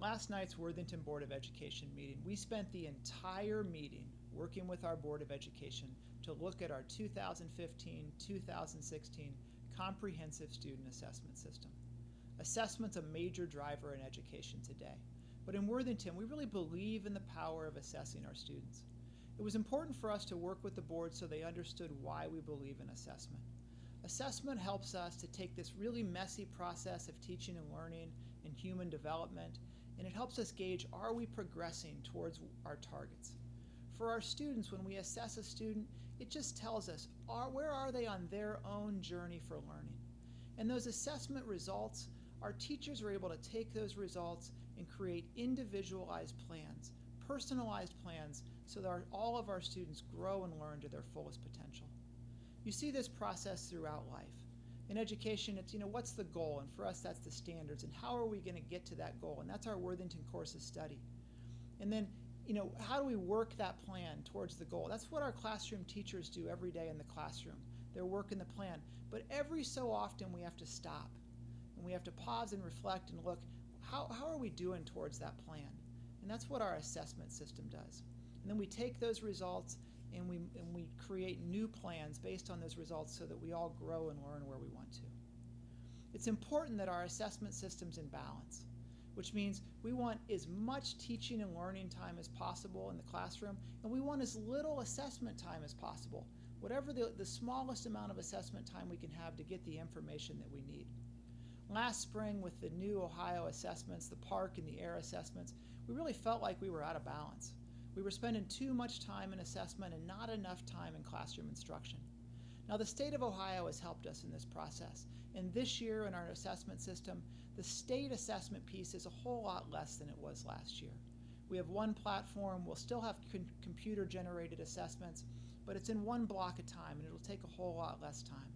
last night's Worthington Board of Education meeting, we spent the entire meeting working with our Board of Education to look at our 2015-2016 comprehensive student assessment system. Assessment's a major driver in education today, but in Worthington we really believe in the power of assessing our students. It was important for us to work with the board so they understood why we believe in assessment. Assessment helps us to take this really messy process of teaching and learning and human development, and it helps us gauge, are we progressing towards our targets? For our students, when we assess a student, it just tells us, where are they on their own journey for learning? And those assessment results, our teachers are able to take those results and create individualized plans, personalized plans, so that all of our students grow and learn to their fullest potential. You see this process throughout life. In education, it's, what's the goal? And for us, that's the standards. And how are we going to get to that goal? And that's our Worthington course of study. And then, how do we work that plan towards the goal? That's what our classroom teachers do every day in the classroom. They're working the plan. But every so often, we have to stop. And we have to pause and reflect and look, how are we doing towards that plan? And that's what our assessment system does. And then we take those results and we create new plans based on those results so that we all grow and learn where we want to. It's important that our assessment system's in balance, which means we want as much teaching and learning time as possible in the classroom, and we want as little assessment time as possible, whatever the smallest amount of assessment time we can have to get the information that we need. Last spring, with the new Ohio assessments, the PARCC and the AIR assessments, we really felt like we were out of balance. We were spending too much time in assessment and not enough time in classroom instruction. Now, the state of Ohio has helped us in this process, and this year in our assessment system, the state assessment piece is a whole lot less than it was last year. We have one platform. We'll still have computer-generated assessments, but it's in one block of time, and it'll take a whole lot less time.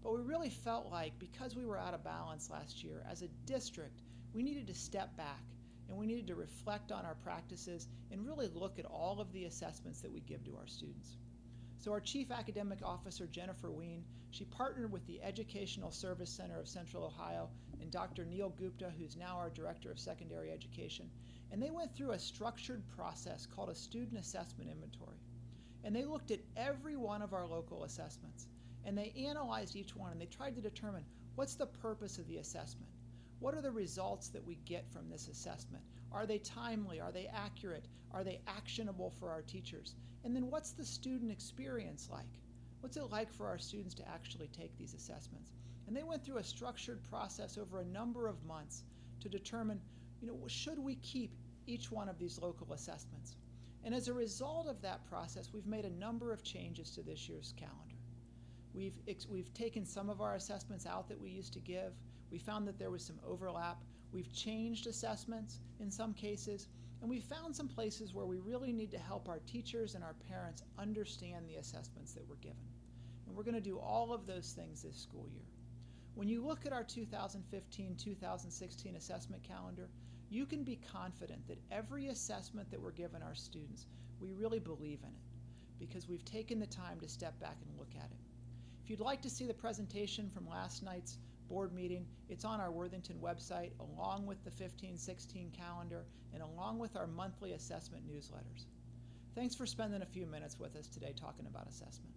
But we really felt like, because we were out of balance last year, as a district, we needed to step back and we needed to reflect on our practices and really look at all of the assessments that we give to our students. So our Chief Academic Officer, Jennifer Ween, she partnered with the Educational Service Center of Central Ohio and Dr. Neil Gupta, who's now our Director of Secondary Education, and they went through a structured process called a student assessment inventory. And they looked at every one of our local assessments, and they analyzed each one, and they tried to determine, what's the purpose of the assessment? What are the results that we get from this assessment? Are they timely? Are they accurate? Are they actionable for our teachers? And then what's the student experience like? What's it like for our students to actually take these assessments? And they went through a structured process over a number of months to determine, should we keep each one of these local assessments? And as a result of that process, we've made a number of changes to this year's calendar. We've taken some of our assessments out that we used to give. We found that there was some overlap. We've changed assessments in some cases, and we found some places where we really need to help our teachers and our parents understand the assessments that we're given. And we're going to do all of those things this school year. When you look at our 2015-2016 assessment calendar, you can be confident that every assessment that we're giving our students, we really believe in it, because we've taken the time to step back and look at it. If you'd like to see the presentation from last night's board meeting, it's on our Worthington website, along with the 15-16 calendar and along with our monthly assessment newsletters. Thanks for spending a few minutes with us today talking about assessment.